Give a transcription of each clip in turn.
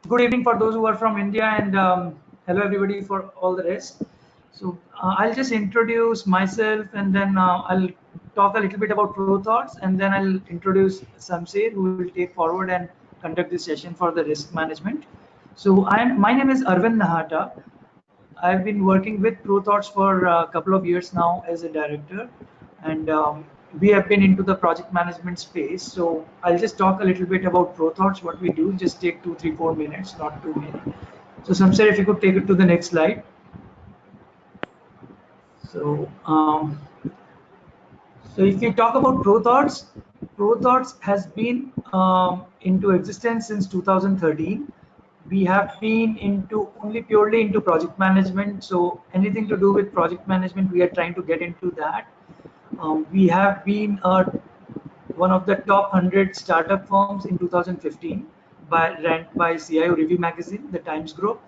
Good evening for those who are from India, and hello everybody for all the rest. So I'll just introduce myself, and then I'll talk a little bit about ProThoughts, and then I'll introduce Shamsheer, who will take forward and conduct this session for the risk management. So my name is Arvind Nahata. I've been working with ProThoughts for a couple of years now as a director, and we have been into the project management space. So I'll just talk a little bit about ProThoughts, what we do. Just take 2, 3, 4 minutes, not too many. So Samsir, if you could take it to the next slide. So, so if we talk about ProThoughts, ProThoughts has been into existence since 2013. We have been into purely into project management. So anything to do with project management, we are trying to get into that. We have been one of the top 100 startup firms in 2015, ranked by CIO Review Magazine, the Times Group.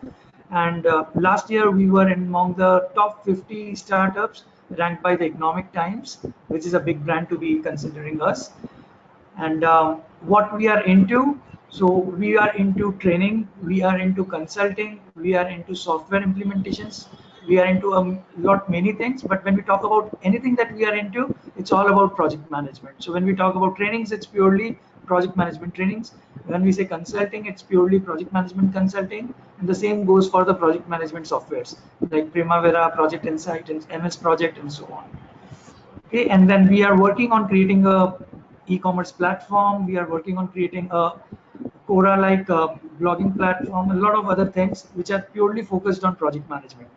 And last year we were among the top 50 startups ranked by the Economic Times, which is a big brand to be considering us. And what we are into, so we are into training, we are into consulting, we are into software implementations, we are into a lot many things. But when we talk about anything that we are into, it's all about project management. So when we talk about trainings, it's purely project management trainings. When we say consulting, it's purely project management consulting, and the same goes for the project management softwares like Primavera, Project Insight, and MS Project, and so on. Okay, and then we are working on creating a e-commerce platform. We are working on creating a Quora-like blogging platform, a lot of other things which are purely focused on project management.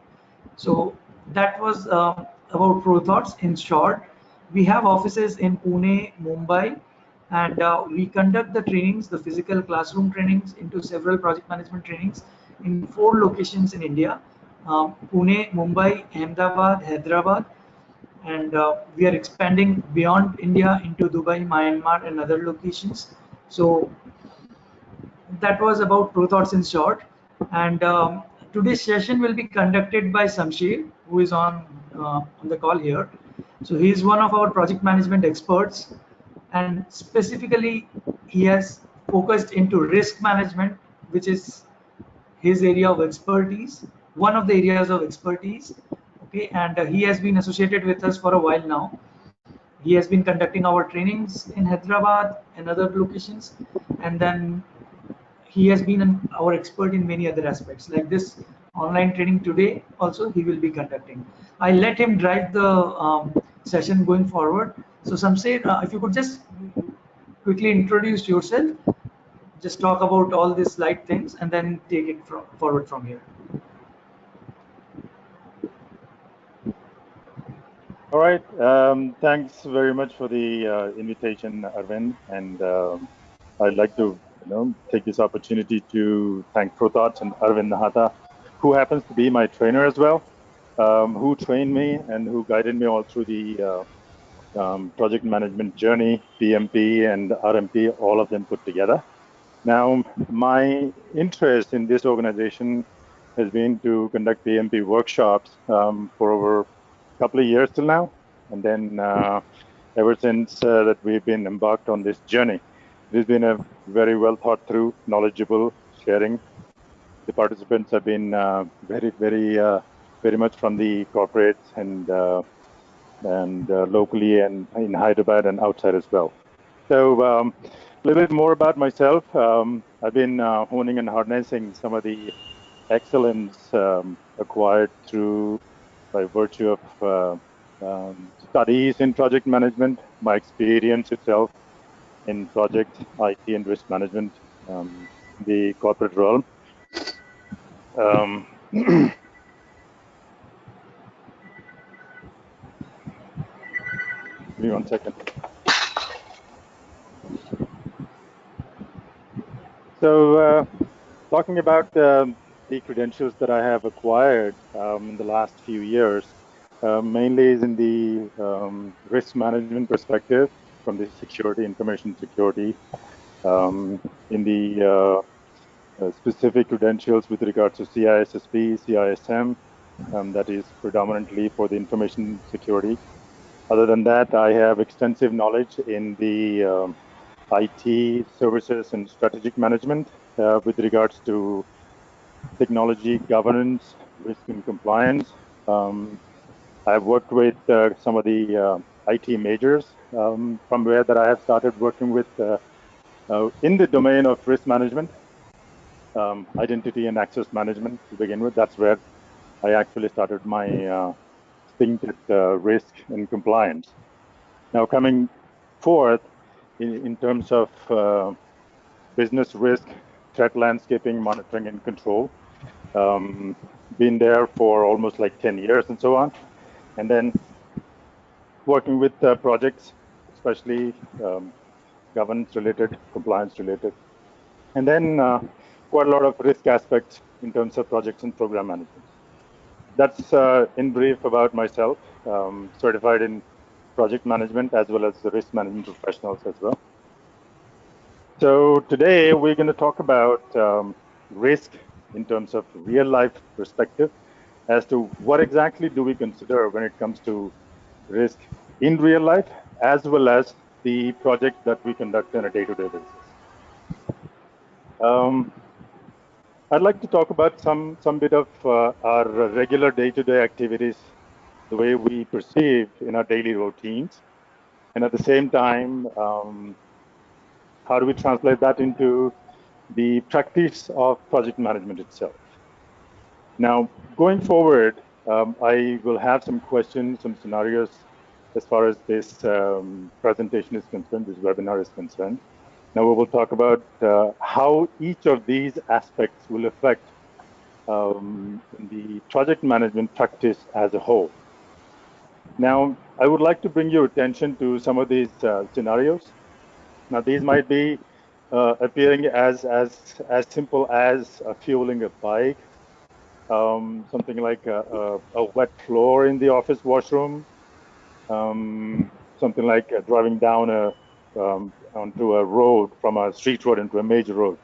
So that was about ProThoughts in short. We have offices in Pune, Mumbai, and we conduct the trainings, the physical classroom trainings, into several project management trainings in 4 locations in India: Pune, Mumbai, Ahmedabad, Hyderabad, and we are expanding beyond India into Dubai, Myanmar, and other locations. So that was about ProThoughts in short. And today's session will be conducted by Shamsheer, who is on the call here. So he is one of our project management experts, and specifically he has focused into risk management, which is his area of expertise, one of the areas of expertise. Okay, and he has been associated with us for a while now. He has been conducting our trainings in Hyderabad and other locations, and then he has been our expert in many other aspects, like this online training today also he will be conducting. I let him drive the session going forward. So Samsheer, if you could just quickly introduce yourself, just talk about all these slide things, and then take it forward from here. All right. Thanks very much for the invitation, Arvind. And I'd like to take this opportunity to thank ProThoughts and Arvind Nahata, who happens to be my trainer as well, who trained me and who guided me all through the project management journey, PMP and RMP, all of them put together. Now, my interest in this organization has been to conduct PMP workshops for over couple of years till now, and then ever since that we've been embarked on this journey. It has been a very well thought through, knowledgeable sharing. The participants have been very much from the corporates and locally and in Hyderabad and outside as well. So a little bit more about myself. I've been honing and harnessing some of the excellence acquired through by virtue of studies in project management, my experience itself in project, IT, and risk management, the corporate realm. Give me 1 second. So, talking about the credentials that I have acquired in the last few years, mainly is in the risk management perspective, from the security, information security, in the specific credentials with regards to CISSP, CISM, that is predominantly for the information security. Other than that, I have extensive knowledge in the IT services and strategic management with regards to technology governance, risk and compliance. I've worked with some of the IT majors from where that I have started working with in the domain of risk management, identity and access management to begin with. That's where I actually started my stint at risk and compliance. Now coming forth in terms of business risk, threat landscaping, monitoring and control, been there for almost like 10 years and so on. And then working with projects, especially governance related, compliance related. And then quite a lot of risk aspects in terms of projects and program management. That's in brief about myself, certified in project management as well as the risk management professionals as well. So today we're going to talk about risk in terms of real life perspective as to what exactly do we consider when it comes to risk in real life as well as the project that we conduct on a day-to-day basis. I'd like to talk about some bit of our regular day-to-day activities, the way we perceive in our daily routines, and at the same time, how do we translate that into the practice of project management itself. Now, going forward, I will have some questions, some scenarios as far as this presentation is concerned, this webinar is concerned. Now we will talk about how each of these aspects will affect the project management practice as a whole. Now, I would like to bring your attention to some of these scenarios. Now, these might be appearing as simple as fueling a bike, something like a wet floor in the office washroom, something like driving down onto a road from a street road into a major road.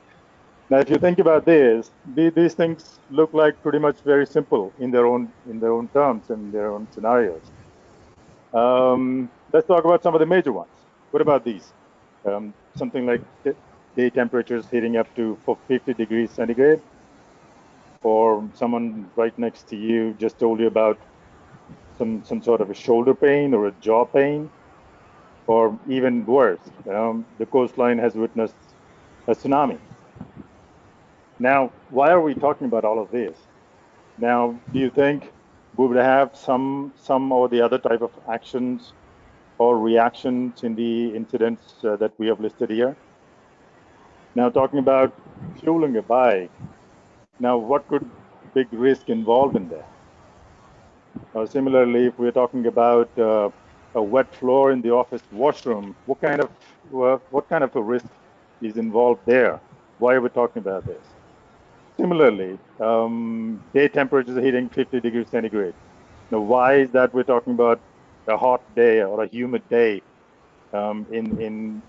Now, if you think about this, these things look like pretty much very simple in their own terms and their own scenarios. Let's talk about some of the major ones. What about these? Something like day temperatures heating up to 50 degrees centigrade, or someone right next to you just told you about some sort of a shoulder pain or a jaw pain, or even worse, the coastline has witnessed a tsunami. Now, why are we talking about all of this? Now, do you think we would have some or the other type of actions or reactions in the incidents that we have listed here? Now, talking about fueling a bike, now what could big risk involved in there? Similarly, if we're talking about a wet floor in the office washroom, what kind of a risk is involved there? Why are we talking about this? Similarly, day temperatures hitting 50 degrees centigrade. Now, why is that we're talking about a hot day or a humid day in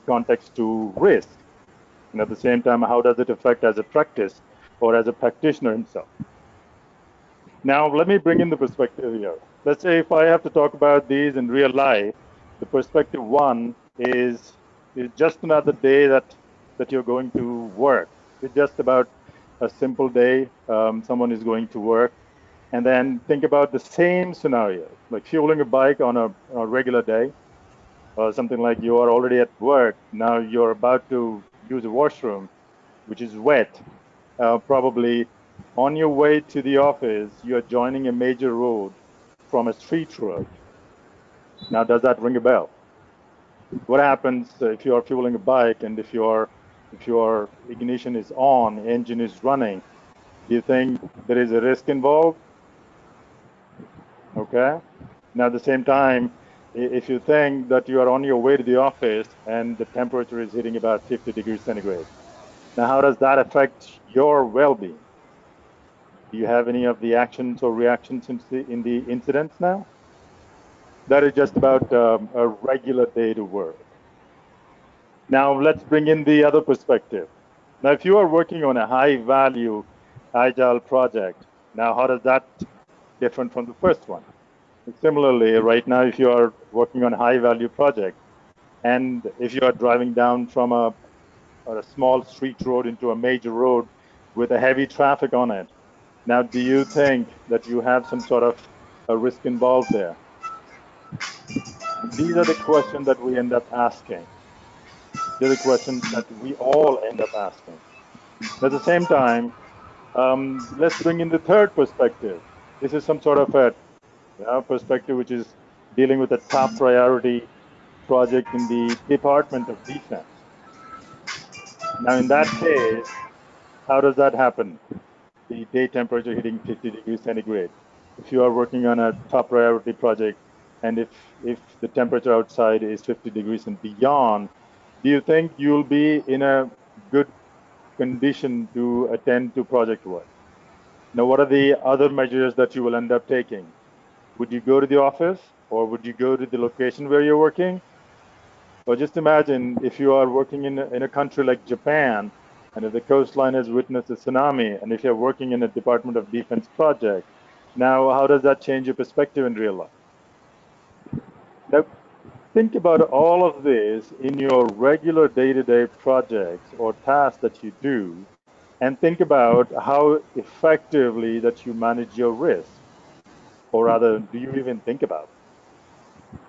context to risk? And at the same time, how does it affect as a practice or as a practitioner himself? Now, let me bring in the perspective here. Let's say if I have to talk about these in real life, the perspective one is just another day that you're going to work. It's just about a simple day. Someone is going to work. And then think about the same scenario, like fueling a bike on a regular day, or something like you are already at work. Now you're about to use a washroom, which is wet. Probably on your way to the office, you're joining a major road from a street road. Now, does that ring a bell? What happens if you are fueling a bike and if your ignition is on, engine is running? Do you think there is a risk involved? Okay. Now, at the same time, if you think that you are on your way to the office and the temperature is hitting about 50 degrees centigrade, now how does that affect your well-being? Do you have any of the actions or reactions in the incidents now? That is just about a regular day to work. Now, let's bring in the other perspective. Now, if you are working on a high-value agile project, now how does that different from the first one? Similarly, right now, if you are working on a high-value project, And if you are driving down from a small street road into a major road with a heavy traffic on it, now do you think that you have some sort of a risk involved there? These are the questions that we end up asking. They're the questions that we all end up asking. At the same time, let's bring in the third perspective. This is some sort of a perspective which is dealing with a top priority project in the Department of Defense. Now, in that case, how does that happen? The day temperature hitting 50 degrees centigrade. If you are working on a top priority project, and if the temperature outside is 50 degrees and beyond, do you think you'll be in a good condition to attend to project work? Now, what are the other measures that you will end up taking? Would you go to the office, or would you go to the location where you're working? Or just imagine if you are working in a country like Japan, and if the coastline has witnessed a tsunami, and if you're working in a Department of Defense project, now how does that change your perspective in real life? Now, think about all of this in your regular day-to-day projects or tasks that you do, and think about how effectively that you manage your risk, or rather, do you even think about it?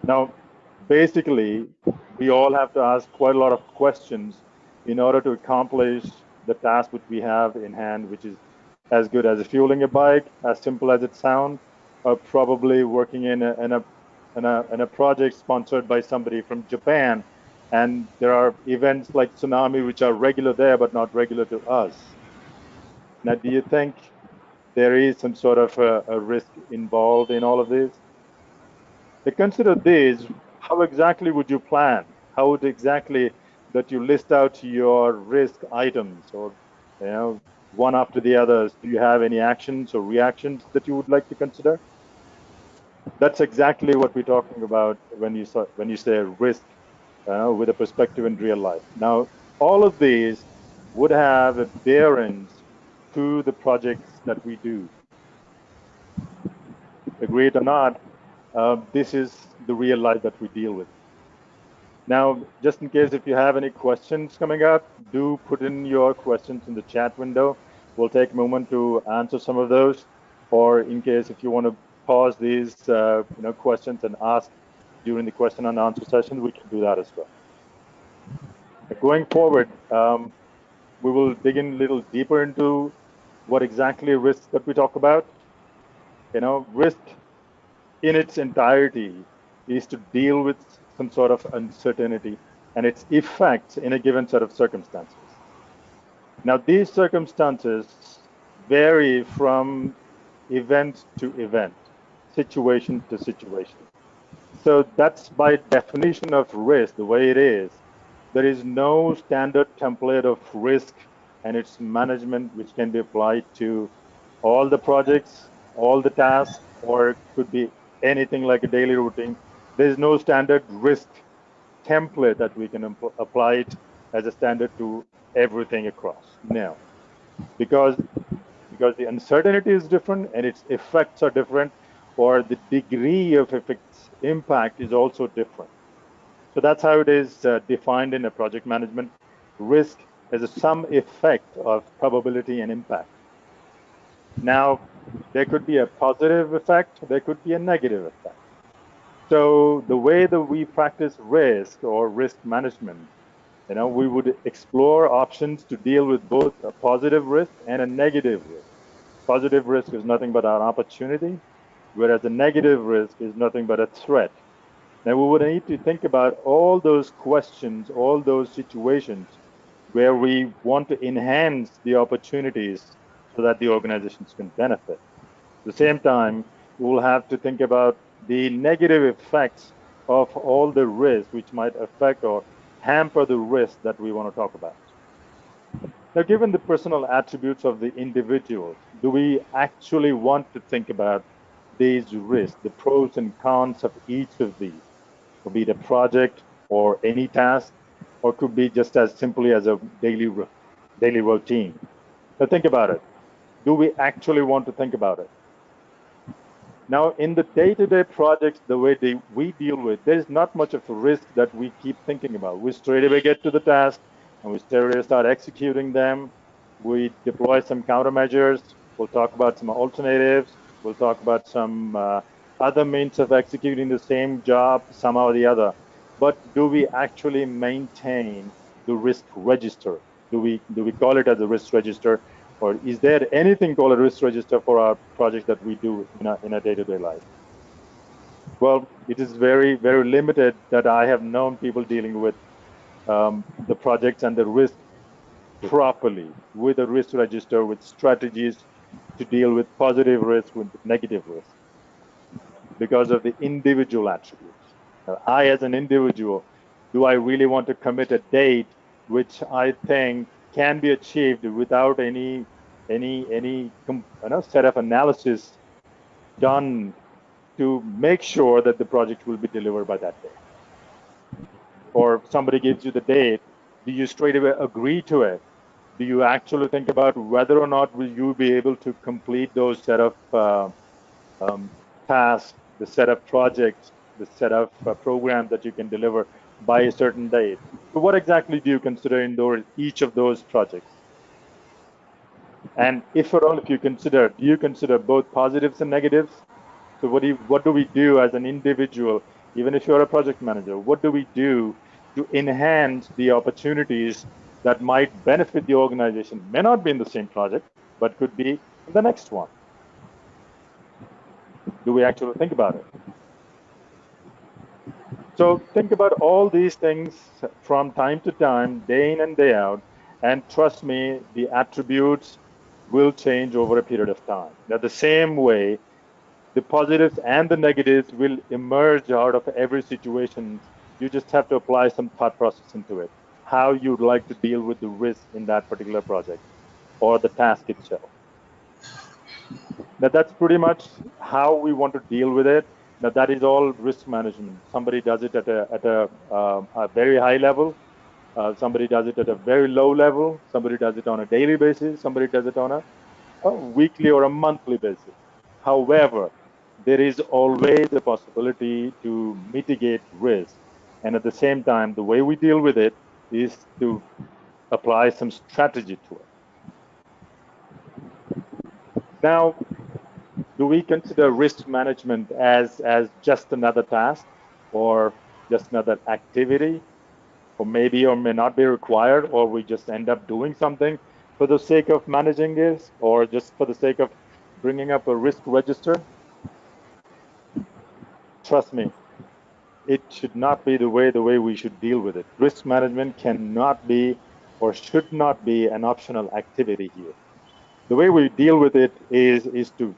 Now, basically, we all have to ask quite a lot of questions in order to accomplish the task which we have in hand, which is as good as fueling a bike, as simple as it sounds, or probably working in a project sponsored by somebody from Japan. And there are events like tsunami which are regular there, but not regular to us. Now, do you think there is some sort of a risk involved in all of this? To consider this, how exactly would you plan? How would exactly that you list out your risk items, or one after the others? Do you have any actions or reactions that you would like to consider? That's exactly what we're talking about when you say risk with a perspective in real life. Now, all of these would have a bearings to the projects that we do. Agree it or not, this is the real life that we deal with. Now, just in case if you have any questions coming up, do put in your questions in the chat window. We'll take a moment to answer some of those. Or in case if you want to pause these questions and ask during the question and answer session, we can do that as well. Going forward, we will dig in a little deeper into what exactly risks that we talk about. Risk in its entirety is to deal with some sort of uncertainty and its effects in a given set of circumstances. Now, these circumstances vary from event to event, situation to situation. So that's by definition of risk, the way it is. There is no standard template of risk and its management which can be applied to all the projects, all the tasks, or it could be anything like a daily routine. There's no standard risk template that we can apply it as a standard to everything across. No, because the uncertainty is different and its effects are different, or the degree of its impact is also different. So that's how it is defined in a project management. Risk is a sum effect of probability and impact. Now, there could be a positive effect, there could be a negative effect. So the way that we practice risk or risk management, we would explore options to deal with both a positive risk and a negative risk. Positive risk is nothing but an opportunity, whereas a negative risk is nothing but a threat. Now, we would need to think about all those questions, all those situations where we want to enhance the opportunities so that the organizations can benefit. At the same time, we'll have to think about the negative effects of all the risks which might affect or hamper the risk that we want to talk about. Now, given the personal attributes of the individuals, do we actually want to think about these risks, the pros and cons of each of these? Could be the project or any task, or could be just as simply as a daily routine. Now think about it. Do we actually want to think about it? Now, in the day-to-day projects, the way we deal with, there's not much of a risk that we keep thinking about. We straight away get to the task and we straight away start executing them. We deploy some countermeasures. We'll talk about some alternatives. We'll talk about some other means of executing the same job somehow or the other. But do we actually maintain the risk register? Do we call it as a risk register? Or is there anything called a risk register for our projects that we do in a day-to-day life? Well, it is very, very limited that I have known people dealing with the projects and the risk properly with a risk register, with strategies to deal with positive risk, with negative risk, because of the individual attributes. I, as an individual, do I really want to commit a date which I think can be achieved without any set of analysis done to make sure that the project will be delivered by that day? Or somebody gives you the date, do you straight away agree to it? Do you actually think about whether or not will you be able to complete those set of tasks, the set of projects, the set of programs that you can deliver by a certain date? So what exactly do you consider in each of those projects? And if at all, if you consider, do you consider both positives and negatives? So what do we do as an individual, even if you're a project manager? What do we do to enhance the opportunities that might benefit the organization? May not be in the same project, but could be in the next one. Do we actually think about it? So think about all these things from time to time, day in and day out, and trust me, the attributes will change over a period of time. Now, the same way, the positives and the negatives will emerge out of every situation. You just have to apply some thought process into it, how you'd like to deal with the risk in that particular project or the task itself. Now, that's pretty much how we want to deal with it. Now, that is all risk management. Somebody does it at a very high level. Somebody does it at a very low level. Somebody does it on a daily basis. Somebody does it on a weekly or a monthly basis. However, there is always a possibility to mitigate risk. And at the same time, the way we deal with it is to apply some strategy to it. Now, do we consider risk management as just another task or just another activity, or maybe or may not be required, or we just end up doing something for the sake of managing this, or just for the sake of bringing up a risk register? Trust me, it should not be the way we should deal with it. Risk management cannot be or should not be an optional activity here. The way we deal with it is to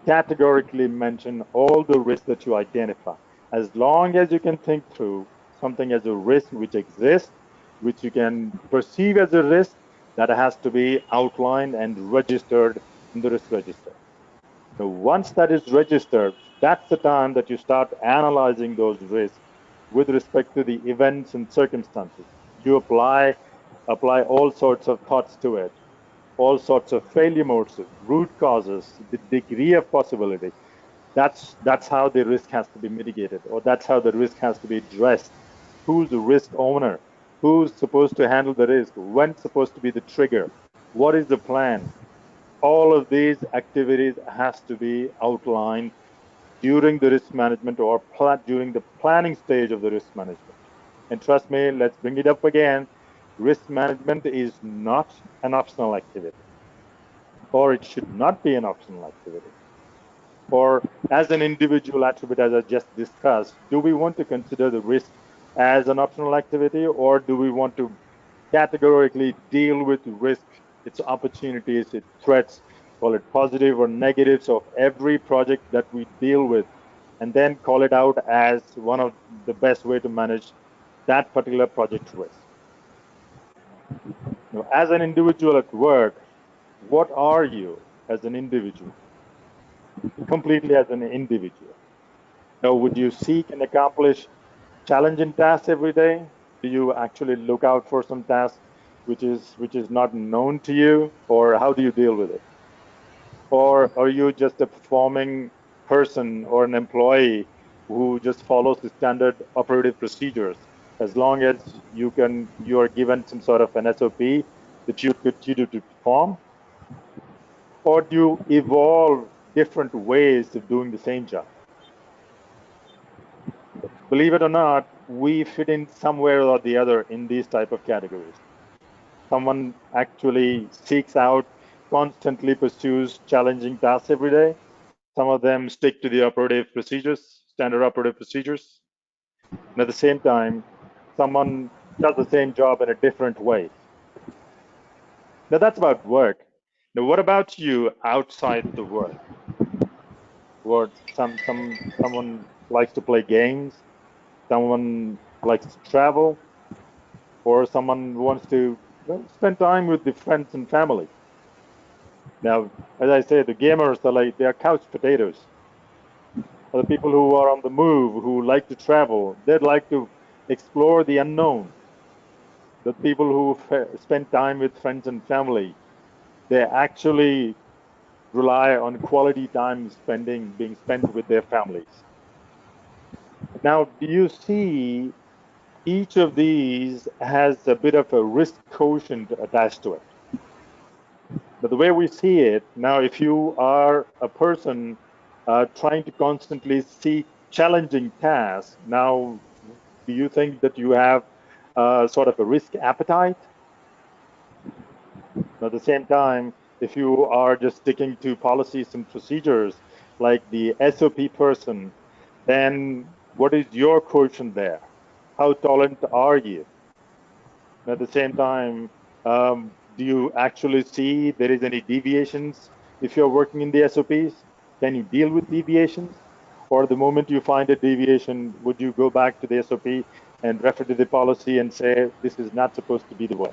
categorically mention all the risks that you identify. As long as you can think through something as a risk which exists, which you can perceive as a risk, that has to be outlined and registered in the risk register. So once that is registered, that's the time that you start analyzing those risks with respect to the events and circumstances. You apply all sorts of thoughts to it, all sorts of failure modes, root causes, the degree of possibility. That's how the risk has to be mitigated, or that's how the risk has to be addressed. Who's the risk owner? Who's supposed to handle the risk? When's supposed to be the trigger? What is the plan? All of these activities has to be outlined during the risk management or during the planning stage of the risk management. And trust me, let's bring it up again. Risk management is not an optional activity, or it should not be an optional activity. Or as an individual attribute, as I just discussed, do we want to consider the risk as an optional activity, or do we want to categorically deal with risk, its opportunities, its threats, call it positive or negatives of every project that we deal with, and then call it out as one of the best way to manage that particular project risk? Now, as an individual at work, what are you as an individual? Completely as an individual. Now, would you seek and accomplish challenging tasks every day? Do you actually look out for some task which is not known to you, or how do you deal with it? Or are you just a performing person or an employee who just follows the standard operative procedures, as long as you are given some sort of an SOP that you continue to perform? Or do you evolve different ways of doing the same job? Believe it or not, we fit in somewhere or the other in these type of categories. Someone actually seeks out, constantly pursues challenging tasks every day. Some of them stick to the operative procedures, standard operative procedures. And at the same time, someone does the same job in a different way. Now that's about work. Now, what about you outside the work? Where someone likes to play games, someone likes to travel, or someone wants to spend time with the friends and family. Now, as I say, the gamers are like, they are couch potatoes. Or the people who are on the move, who like to travel, they'd like to explore the unknown. The people who spend time with friends and family, they actually rely on quality time being spent with their families. Now, do you see each of these has a bit of a risk quotient attached to it? But the way we see it now, if you are a person trying to constantly seek challenging tasks, now, do you think that you have sort of a risk appetite? At the same time, if you are just sticking to policies and procedures like the SOP person, then what is your quotient there? How tolerant are you? At the same time, do you actually see there is any deviations if you're working in the SOPs? Can you deal with deviations? Or the moment you find a deviation, would you go back to the SOP and refer to the policy and say, this is not supposed to be the way?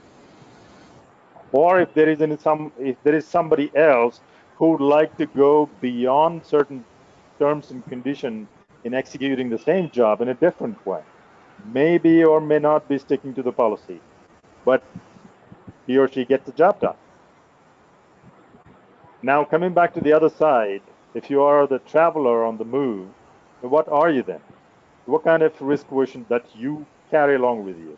Or if there is somebody else who would like to go beyond certain terms and conditions in executing the same job in a different way, maybe or may not be sticking to the policy, but he or she gets the job done. Now, coming back to the other side, if you are the traveler on the move, what are you then? What kind of risk quotient that you carry along with you?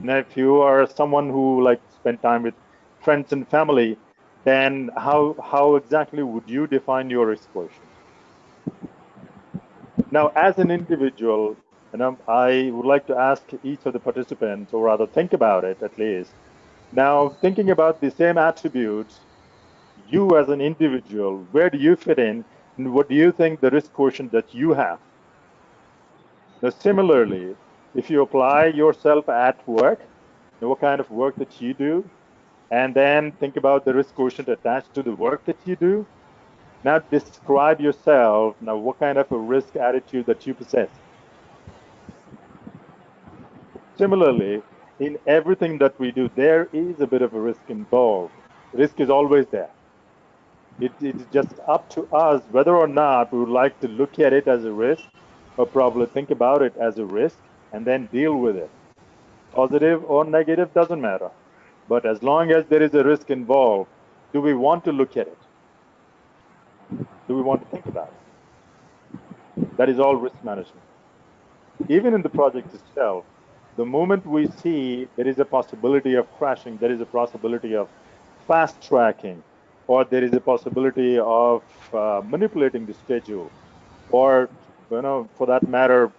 Now, if you are someone who like to spend time with friends and family, then how exactly would you define your risk quotient? Now, as an individual, and I would like to ask each of the participants, or rather think about it at least. Now, thinking about the same attributes, you as an individual, where do you fit in, and what do you think the risk quotient that you have? Now, similarly, if you apply yourself at work, what kind of work that you do, and then think about the risk quotient attached to the work that you do. Now describe yourself. Now, what kind of a risk attitude that you possess? Similarly, in everything that we do, there is a bit of a risk involved. Risk is always there. It's just up to us whether or not we would like to look at it as a risk or probably think about it as a risk and then deal with it. Positive or negative doesn't matter. But as long as there is a risk involved, do we want to look at it? Do we want to think about it? That is all risk management. Even in the project itself, the moment we see there is a possibility of crashing, there is a possibility of fast tracking, or there is a possibility of manipulating the schedule, or for that matter,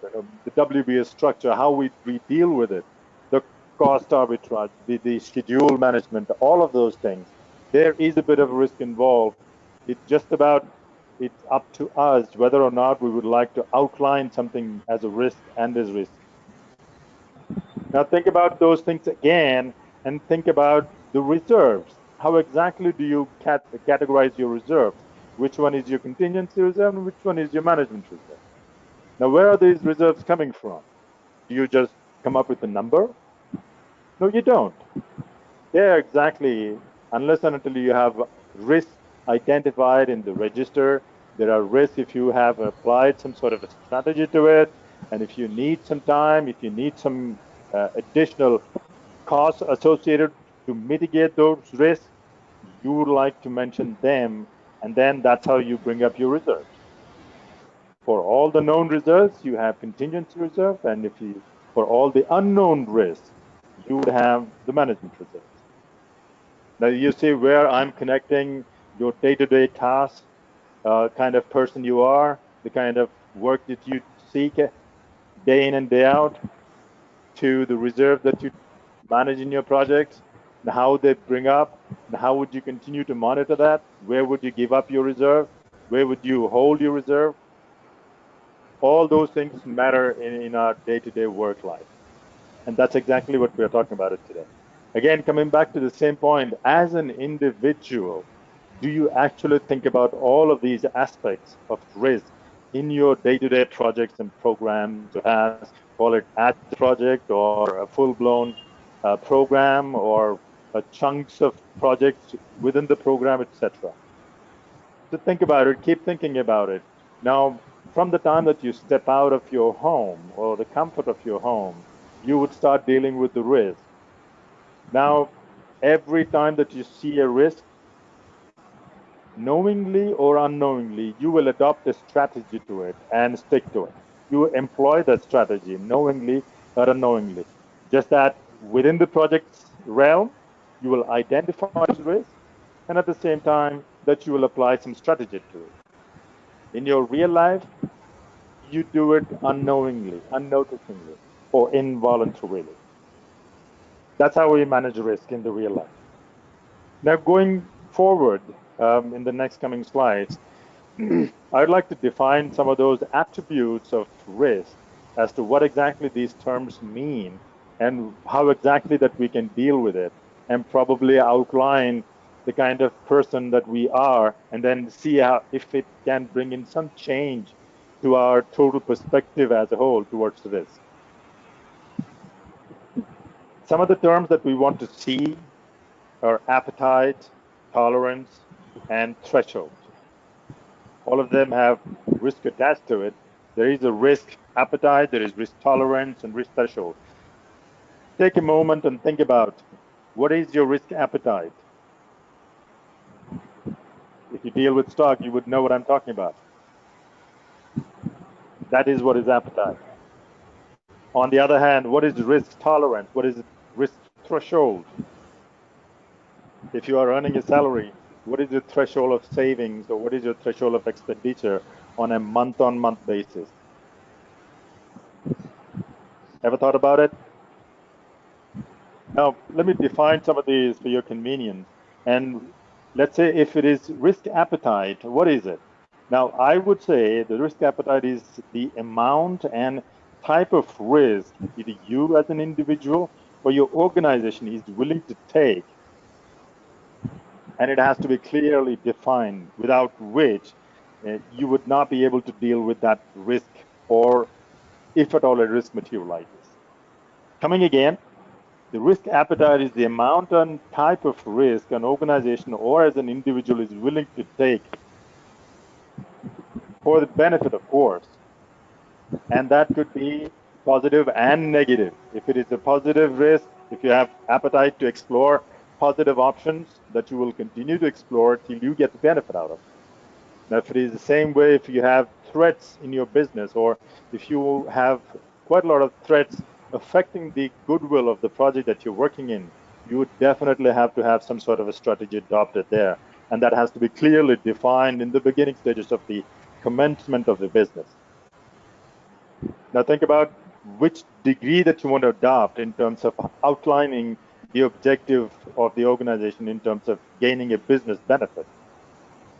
the WBS structure, how we deal with it, the cost arbitrage, the schedule management, all of those things, there is a bit of risk involved. It's just about, it's up to us whether or not we would like to outline something as a risk and as risk. Now think about those things again and think about the reserves. How exactly do you categorize your reserves? Which one is your contingency reserve and which one is your management reserve? Now, where are these reserves coming from? Do you just come up with a number? No, you don't. Yeah, exactly. Unless and until you have risks identified in the register, there are risks if you have applied some sort of a strategy to it. And if you need some time, if you need some additional costs associated to mitigate those risks, you would like to mention them. And then that's how you bring up your reserves. For all the known reserves, you have contingency reserve, and if you for all the unknown risks, you would have the management reserves. Now you see where I'm connecting your day-to-day tasks, kind of person you are, the kind of work that you seek day in and day out, to the reserve that you manage in your projects, and how they bring up, and how would you continue to monitor that? Where would you give up your reserve? Where would you hold your reserve? All those things matter in our day-to-day work life. And that's exactly what we're talking about it today. Again, coming back to the same point, as an individual, do you actually think about all of these aspects of risk in your day-to-day projects and programs, as call it as a project or a full-blown program or chunks of projects within the program, etc. So think about it, keep thinking about it. Now, from the time that you step out of your home or the comfort of your home, you would start dealing with the risk. Now, every time that you see a risk, knowingly or unknowingly, you will adopt a strategy to it and stick to it. You employ that strategy knowingly or unknowingly. Just that within the project's realm, you will identify those risks, and at the same time that you will apply some strategy to it. In your real life, you do it unknowingly, unnoticingly, or involuntarily. That's how we manage risk in the real life. Now, going forward in the next coming slides, I'd like to define some of those attributes of risk as to what exactly these terms mean and how exactly that we can deal with it, and probably outline the kind of person that we are, and then see how if it can bring in some change to our total perspective as a whole towards risk. Some of the terms that we want to see are appetite, tolerance, and threshold. All of them have risk attached to it. There is a risk appetite, there is risk tolerance, and risk threshold. Take a moment and think about, what is your risk appetite? If you deal with stock, you would know what I'm talking about. That is what is appetite. On the other hand, what is risk tolerance? What is risk threshold? If you are earning a salary, what is your threshold of savings, or what is your threshold of expenditure on a month-on-month basis? Ever thought about it? Now, let me define some of these for your convenience. And let's say if it is risk appetite, what is it? Now, I would say the risk appetite is the amount and type of risk either you as an individual or your organization is willing to take. And it has to be clearly defined, without which you would not be able to deal with that risk, or if at all a risk materializes. Coming again, the risk appetite is the amount and type of risk an organization or as an individual is willing to take for the benefit, of course. And that could be positive and negative. If it is a positive risk, if you have appetite to explore positive options that you will continue to explore till you get the benefit out of. Now, if it is the same way, if you have threats in your business, or if you have quite a lot of threats affecting the goodwill of the project that you're working in, you would definitely have to have some sort of a strategy adopted there. And that has to be clearly defined in the beginning stages of the commencement of the business. Now think about which degree that you want to adopt in terms of outlining the objective of the organization in terms of gaining a business benefit.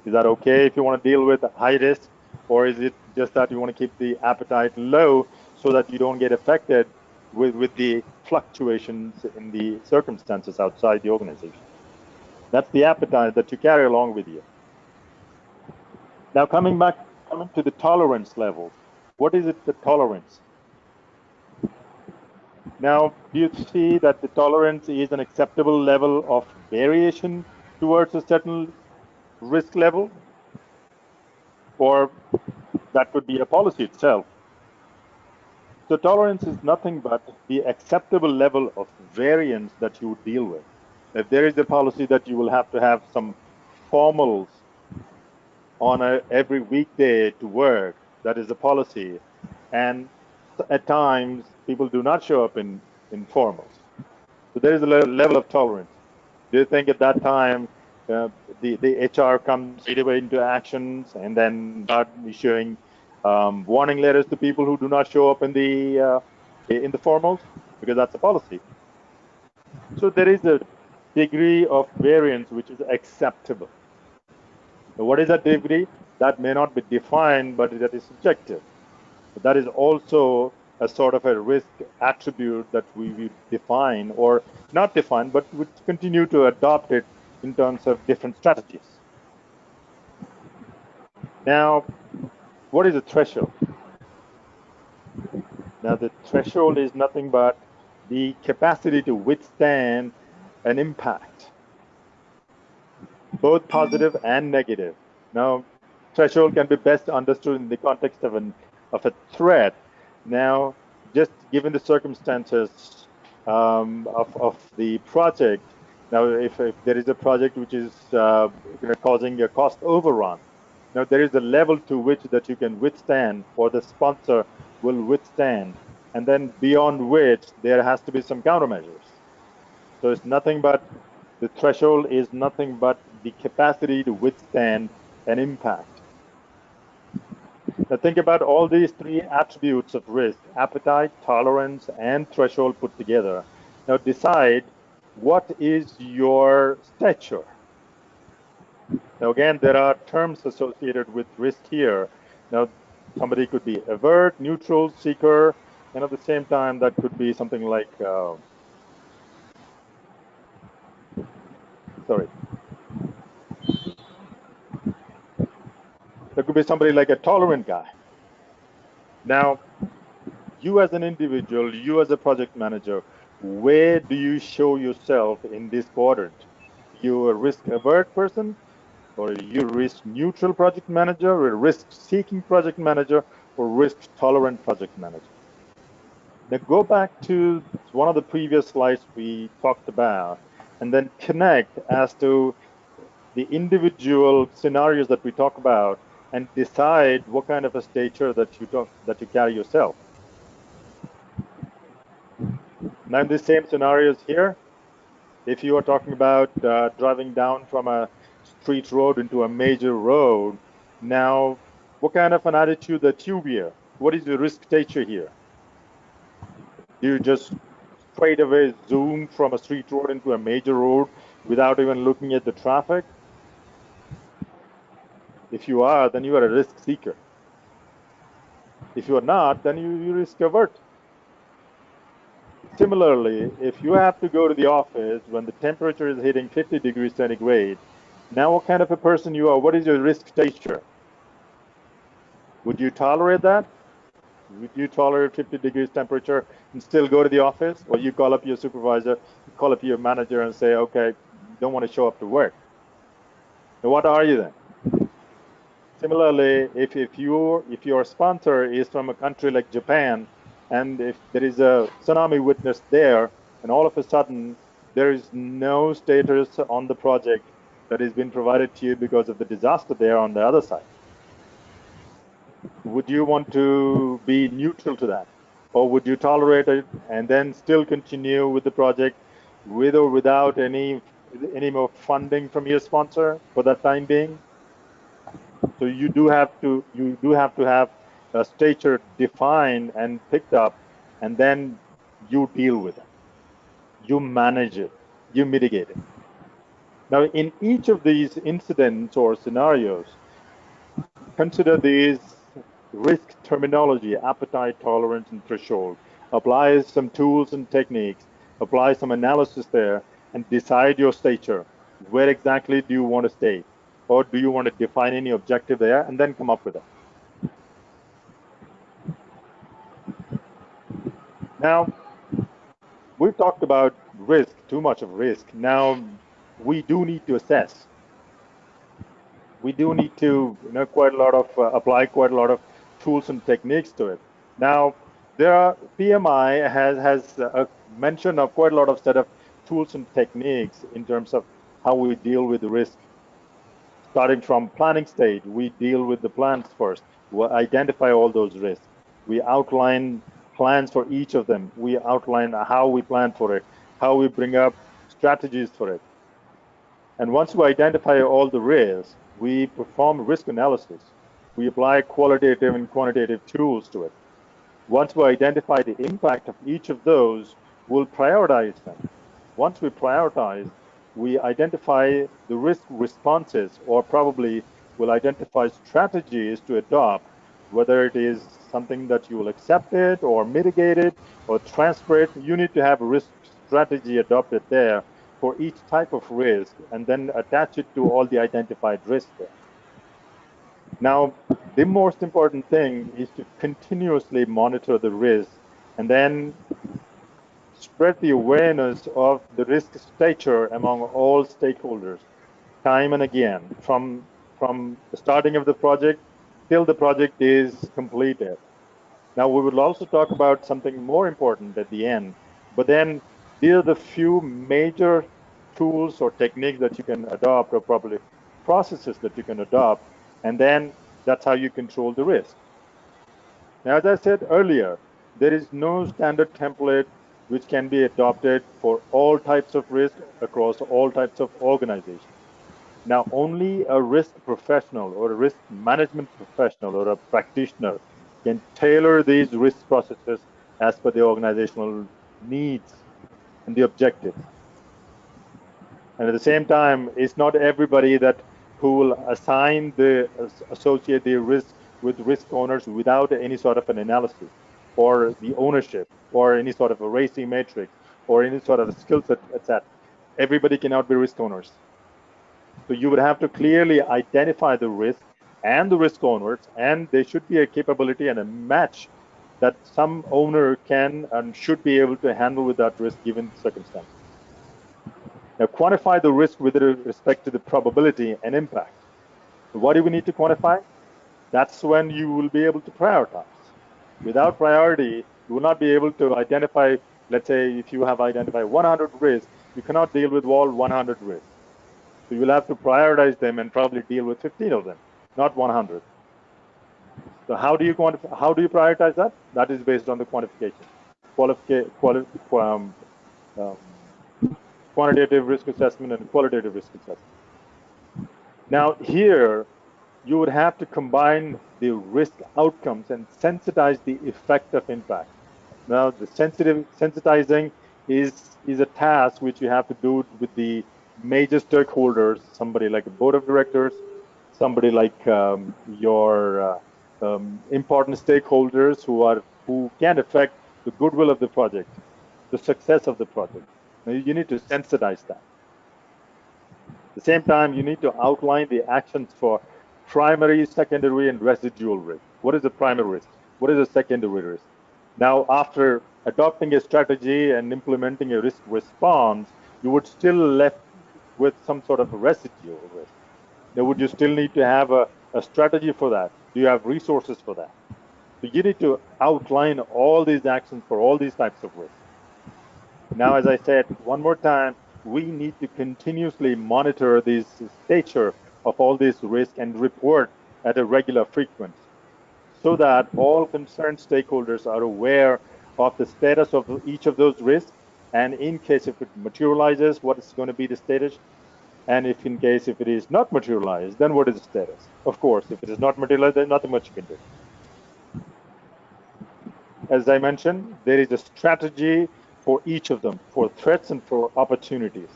Is that okay if you want to deal with high risk, or is it just that you want to keep the appetite low so that you don't get affected with the fluctuations in the circumstances outside the organization? That's the appetite that you carry along with you. Now coming to the tolerance levels. What is it, the tolerance? Now, do you see that the tolerance is an acceptable level of variation towards a certain risk level? Or that could be a policy itself. So tolerance is nothing but the acceptable level of variance that you deal with. If there is a policy that you will have to have some formals on every weekday to work, That is the policy. And at times, people do not show up in formals. So there is a level of tolerance. Do you think at that time the HR comes right away into actions and then start issuing warning letters to people who do not show up in the formals? Because that's a policy. So there is a degree of variance which is acceptable. Now, what is that degree? That may not be defined, but that is subjective. But that is also a sort of a risk attribute that we would define, or not define, but would continue to adopt it in terms of different strategies. Now, what is a threshold? Now, the threshold is nothing but the capacity to withstand an impact, both positive and negative. Now, threshold can be best understood in the context of a threat. Now, just given the circumstances of the project, now if there is a project which is causing a cost overrun, now there is a level to which that you can withstand, or the sponsor will withstand, and then beyond which there has to be some countermeasures. So it's nothing but, the threshold is nothing but the capacity to withstand an impact. Now think about all these three attributes of risk: appetite, tolerance, and threshold put together. Now decide, what is your stature? Now again, there are terms associated with risk here. Now somebody could be avert, neutral, seeker, and at the same time that could be something like there could be somebody like a tolerant guy. Now, you as an individual, you as a project manager, where do you show yourself in this quadrant? You a risk avert person, or you risk neutral project manager, or a risk seeking project manager, or risk tolerant project manager? Now go back to one of the previous slides we talked about, and then connect as to the individual scenarios that we talk about, and decide what kind of a stature that you carry yourself. Now in the same scenarios here, if you are talking about driving down from a street road into a major road, now what kind of an attitude that you wear? What is the risk stature here? Do you just straight away zoom from a street road into a major road without even looking at the traffic? If you are, then you are a risk seeker. If you are not, then you risk avert. Similarly, if you have to go to the office when the temperature is hitting 50 degrees centigrade, now what kind of a person you are? What is your risk stature? Would you tolerate that? Would you tolerate 50 degrees temperature and still go to the office? Or you call up your supervisor, you call up your manager and say, okay, you don't want to show up to work. Now what are you then? Similarly, if your sponsor is from a country like Japan, and if there is a tsunami witnessed there, and all of a sudden there is no status on the project that has been provided to you because of the disaster there on the other side, would you want to be neutral to that? Or would you tolerate it and then still continue with the project with or without any more funding from your sponsor for that time being? So you do have to have a stature defined and picked up, and then you deal with it, you manage it, you mitigate it. Now, in each of these incidents or scenarios, consider these risk terminology: appetite, tolerance, and threshold. Apply some tools and techniques, apply some analysis there, and decide your stature. Where exactly do you want to stay? Or do you want to define any objective there and then come up with it? Now, we've talked about risk, too much of risk. Now, we do need to assess. We do need to, quite a lot of apply quite a lot of tools and techniques to it. Now, PMI has mentioned of quite a lot of set of tools and techniques in terms of how we deal with the risk. Starting from planning stage, we deal with the plans first. We identify all those risks. We outline plans for each of them. We outline how we plan for it, how we bring up strategies for it. And once we identify all the risks, we perform risk analysis. We apply qualitative and quantitative tools to it. Once we identify the impact of each of those, we'll prioritize them. Once we prioritize, we identify the risk responses, or probably will identify strategies to adopt, whether it is something that you will accept it or mitigate it or transfer it. You need to have a risk strategy adopted there for each type of risk, and then attach it to all the identified risks there. Now, the most important thing is to continuously monitor the risk and then spread the awareness of the risk stature among all stakeholders time and again, from the starting of the project till the project is completed. Now, we will also talk about something more important at the end, but then these are the few major tools or techniques that you can adopt, or probably processes that you can adopt, and then that's how you control the risk. Now, as I said earlier, there is no standard template which can be adopted for all types of risk across all types of organizations. Now, only a risk professional or a risk management professional or a practitioner can tailor these risk processes as per the organizational needs and the objectives. And at the same time, it's not everybody that who will associate the risk with risk owners without any sort of an analysis or the ownership or any sort of a racing matrix or any sort of a skill set, etc. Everybody cannot be risk owners. So you would have to clearly identify the risk and the risk owners, and there should be a capability and a match that some owner can and should be able to handle with that risk given circumstances. Now, quantify the risk with respect to the probability and impact. What do we need to quantify? That's when you will be able to prioritize. Without priority, you will not be able to identify, let's say, if you have identified 100 risks, you cannot deal with all 100 risks. So you'll have to prioritize them and probably deal with 15 of them, not 100. So how do you prioritize that? That is based on the quantification, quantitative risk assessment and qualitative risk assessment. Now here, you would have to combine the risk outcomes and sensitize the effect of impact. Now, the sensitizing is a task which you have to do with the major stakeholders, somebody like a board of directors, somebody like your important stakeholders who can affect the goodwill of the project, the success of the project. Now, you need to sensitize that. At the same time, you need to outline the actions for primary, secondary, and residual risk. What is the primary risk? What is the secondary risk? Now, after adopting a strategy and implementing a risk response, you would still left with some sort of a residual risk. Now, would you still need to have a strategy for that? Do you have resources for that? So you need to outline all these actions for all these types of risks. Now, as I said, one more time, we need to continuously monitor the stature of all these risks and report at a regular frequency so that all concerned stakeholders are aware of the status of each of those risks, and in case if it materializes, what is going to be the status, and if in case if it is not materialized, then what is the status? Of course, if it is not materialized, then nothing much you can do. As I mentioned, there is a strategy for each of them, for threats and for opportunities.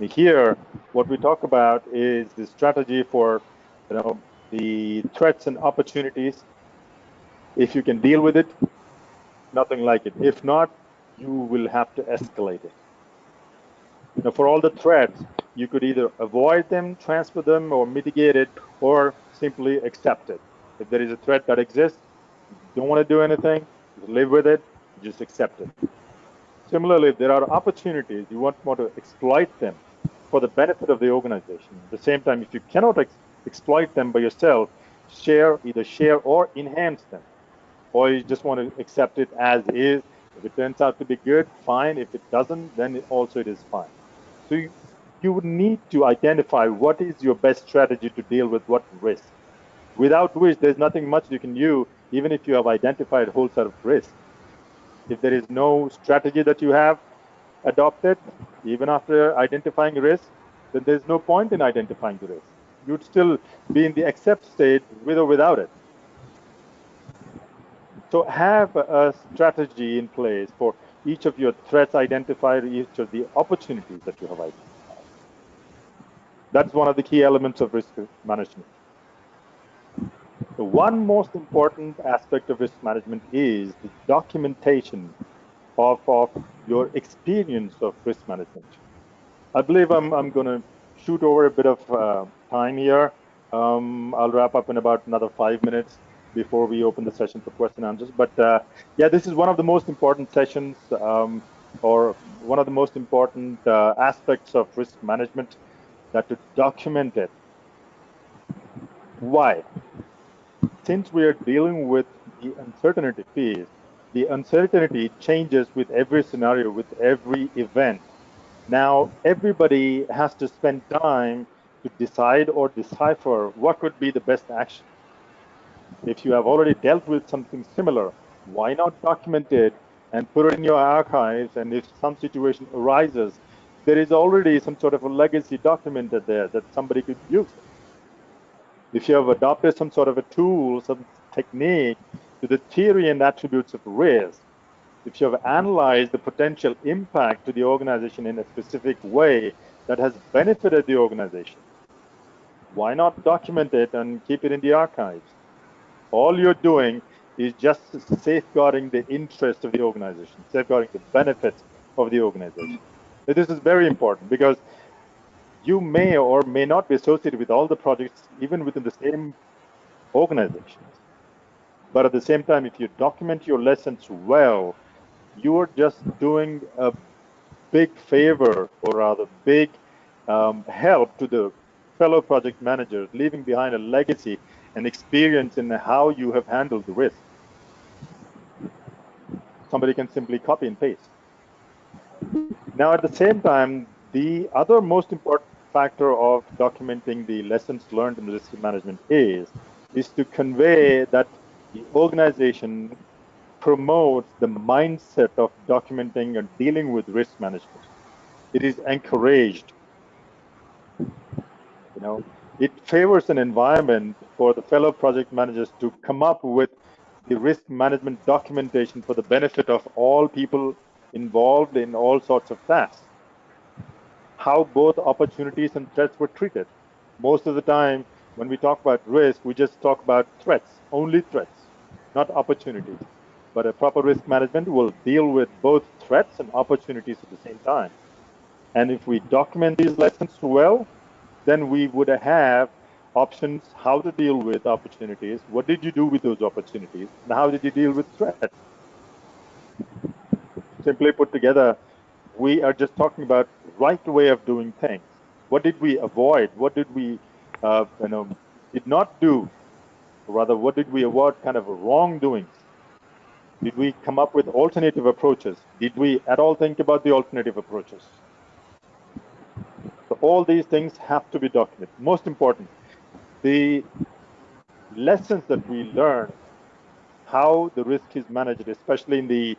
Here, what we talk about is the strategy for the threats and opportunities. If you can deal with it, nothing like it. If not, you will have to escalate it. Now, for all the threats, you could either avoid them, transfer them, or mitigate it, or simply accept it. If there is a threat that exists, you don't want to do anything, you live with it, you just accept it. Similarly, if there are opportunities, you want to exploit them for the benefit of the organization. At the same time, if you cannot exploit them by yourself, either share or enhance them. Or you just want to accept it as is. If it turns out to be good, fine. If it doesn't, then it is fine. So you would need to identify what is your best strategy to deal with what risk. without which there's nothing much you can do, even if you have identified a whole set of risks. If there is no strategy that you have adopted, even after identifying risk, then there's no point in identifying the risk. You'd still be in the accept state with or without it. So have a strategy in place for each of your threats identified, each of the opportunities that you have identified. That's one of the key elements of risk management. The one most important aspect of risk management is the documentation of your experience of risk management. I believe I'm going to shoot over a bit of time here. I'll wrap up in about another 5 minutes before we open the session for question and answers. But yeah, this is one of the most important sessions or one of the most important aspects of risk management, that to document it. Why? Since we are dealing with the uncertainty piece, the uncertainty changes with every scenario, with every event. Now, everybody has to spend time to decide or decipher what could be the best action. If you have already dealt with something similar, why not document it and put it in your archives? And if some situation arises, there is already some sort of a legacy documented there that somebody could use. If you have adopted some sort of a tool, some technique to the theory and attributes of risk, if you have analyzed the potential impact to the organization in a specific way that has benefited the organization, why not document it and keep it in the archives? All you're doing is just safeguarding the interest of the organization, safeguarding the benefits of the organization. But this is very important because you may or may not be associated with all the projects, even within the same organizations. But at the same time, if you document your lessons well, you're just doing a big favor, or rather big help to the fellow project managers, leaving behind a legacy and experience in how you have handled the risk. Somebody can simply copy and paste. Now, at the same time, the other most important factor of documenting the lessons learned in risk management is to convey that the organization promotes the mindset of documenting and dealing with risk management. It is encouraged. It favors an environment for the fellow project managers to come up with the risk management documentation for the benefit of all people involved in all sorts of tasks. How both opportunities and threats were treated. Most of the time, when we talk about risk, we just talk about threats, only threats, not opportunities. But a proper risk management will deal with both threats and opportunities at the same time. And if we document these lessons well, then we would have options how to deal with opportunities. What did you do with those opportunities? And how did you deal with threats? Simply put together, we are just talking about right way of doing things. What did we avoid? What did we did not do? Or rather, what did we avoid kind of wrongdoings? Did we come up with alternative approaches? Did we at all think about the alternative approaches? So all these things have to be documented. Most important, the lessons that we learn, how the risk is managed, especially in the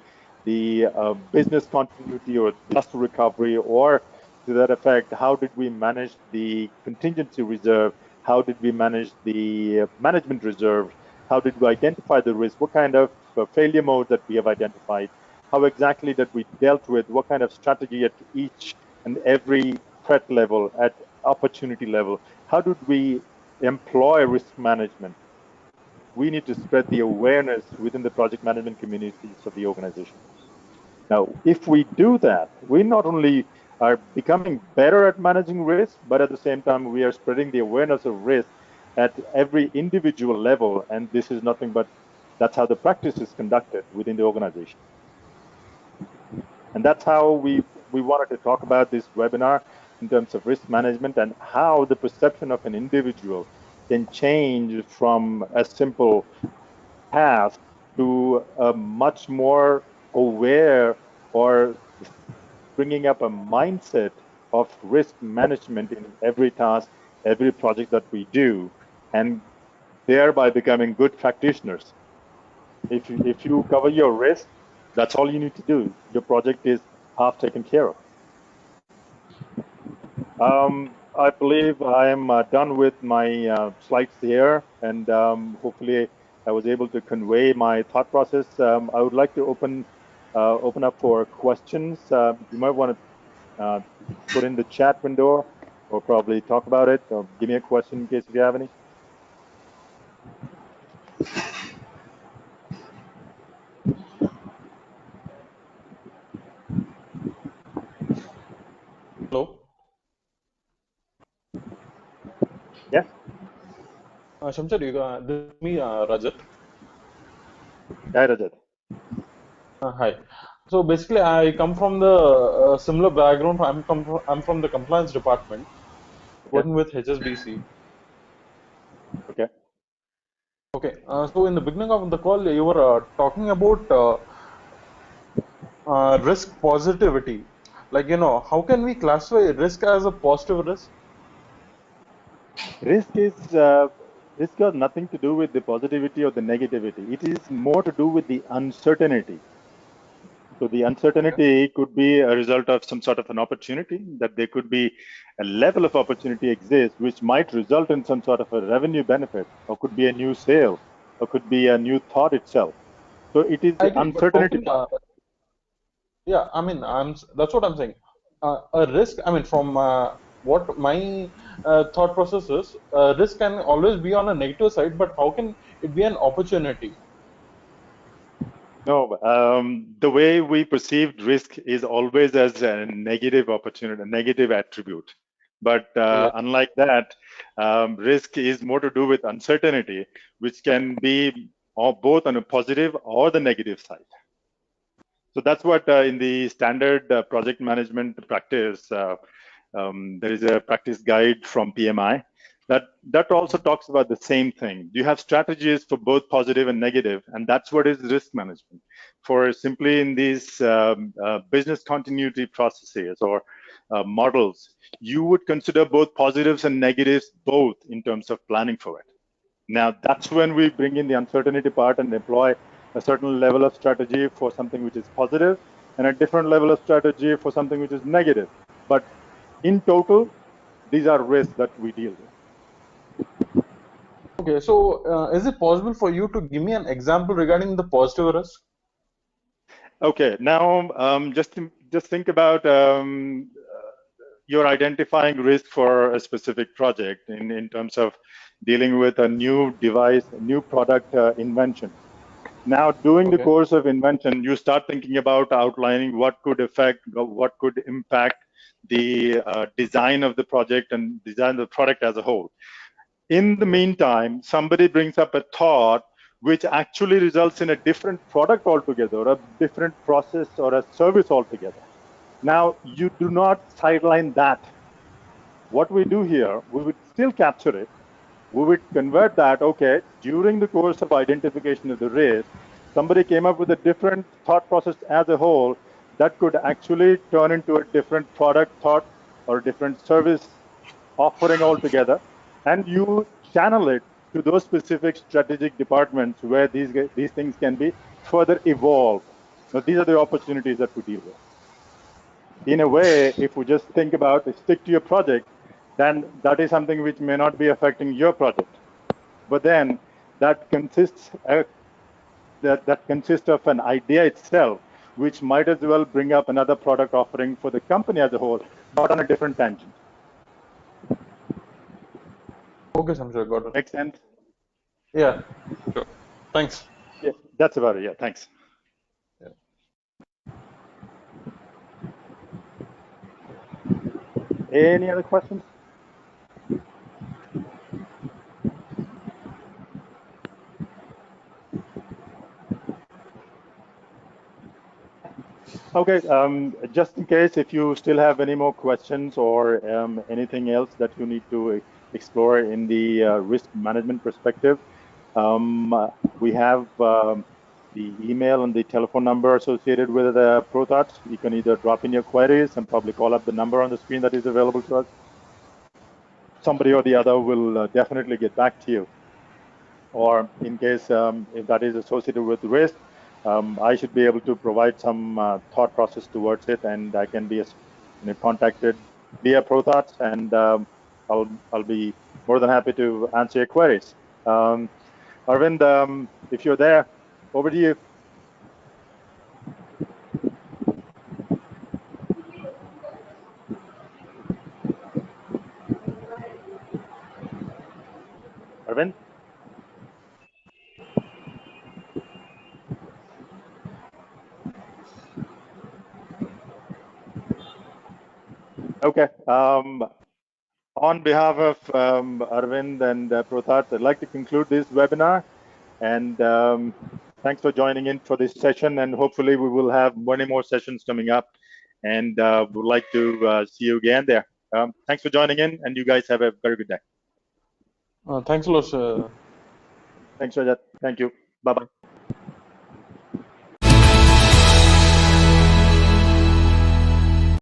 business continuity or disaster recovery, or to that effect, how did we manage the contingency reserve? How did we manage the management reserve? How did we identify the risk? What kind of failure mode that we have identified? How exactly that we dealt with? What kind of strategy at each and every threat level, at opportunity level? How did we employ risk management? We need to spread the awareness within the project management communities of the organization. Now, if we do that, we not only are becoming better at managing risk, but at the same time, we are spreading the awareness of risk at every individual level. And this is nothing but that's how the practice is conducted within the organization. And that's how we wanted to talk about this webinar in terms of risk management and how the perception of an individual can change from a simple task to a much more aware or bringing up a mindset of risk management in every task, every project that we do, and thereby becoming good practitioners. If you cover your risk, that's all you need to do. Your project is half taken care of. I believe I am done with my slides here, and hopefully I was able to convey my thought process. I would like to open up for questions. You might want to put in the chat window, or probably talk about it, or give me a question in case if you have any. Hello. Yes. Shamsheer, this is me, Rajat. Hi, Rajat. Hi. So basically, I come from the similar background. I'm from the compliance department, Okay. working with HSBC. Okay. Okay. So in the beginning of the call, you were talking about risk positivity. Like, how can we classify risk as a positive risk? Risk is risk has nothing to do with the positivity or the negativity. It is more to do with the uncertainty. So the Okay. uncertainty could be a result of some sort of an opportunity, that there could be a level of opportunity exists which might result in some sort of a revenue benefit, or could be a new sale, or could be a new thought itself. So it is I the agree, but how uncertainty can, part. yeah, I mean, that's what I'm saying. A risk, I mean, from what my thought process is, risk can always be on a negative side, but how can it be an opportunity? No, the way we perceived risk is always as a negative opportunity, a negative attribute. But Yeah. unlike that, risk is more to do with uncertainty, which can be both on a positive or the negative side. So that's what in the standard project management practice, there is a practice guide from PMI that also talks about the same thing. You have strategies for both positive and negative, and that's what is risk management. For simply in these business continuity processes or models, you would consider both positives and negatives both in terms of planning for it. Now, that's when we bring in the uncertainty part and deploy a certain level of strategy for something which is positive and a different level of strategy for something which is negative. But in total, these are risks that we deal with. Okay, so is it possible for you to give me an example regarding the positive risk? Okay, now just think about you're identifying risk for a specific project in terms of dealing with a new device, a new product invention. Now, during the Okay. course of invention, you start thinking about outlining what could affect, what could impact the design of the project and design of the product as a whole. In the meantime, somebody brings up a thought which actually results in a different product altogether, or a different process or a service altogether. Now, you do not sideline that. What we do here, we would still capture it. We would convert that, okay, during the course of identification of the risk, somebody came up with a different thought process as a whole that could actually turn into a different product thought or a different service offering altogether. And you channel it to those specific strategic departments where these things can be further evolved. Now, these are the opportunities that we deal with. In a way, if we just think about stick to your project, then that is something which may not be affecting your project. But then that consists that consists of an idea itself, which might as well bring up another product offering for the company as a whole, but on a different tangent. Okay, Shamsheer, got it. Make sense? Yeah, sure. Thanks. Yeah, that's about it. Yeah, thanks. Yeah. Any other questions? Okay, just in case if you still have any more questions or anything else that you need to explore in the risk management perspective, we have the email and the telephone number associated with ProThoughts. You can either drop in your queries and probably call up the number on the screen that is available to us. Somebody or the other will definitely get back to you. or in case if that is associated with risk, I should be able to provide some thought process towards it, and I can be contacted via ProThoughts, and I'll be more than happy to answer your queries. Arvind, if you're there, over to you. Arvind? Okay. On behalf of Arvind and ProThoughts, I'd like to conclude this webinar. And thanks for joining in for this session. And hopefully we will have many more sessions coming up. And would like to see you again there. Thanks for joining in, and you guys have a very good day. Thanks a lot, sir. Thanks, Rajat. Thank you. Bye-bye.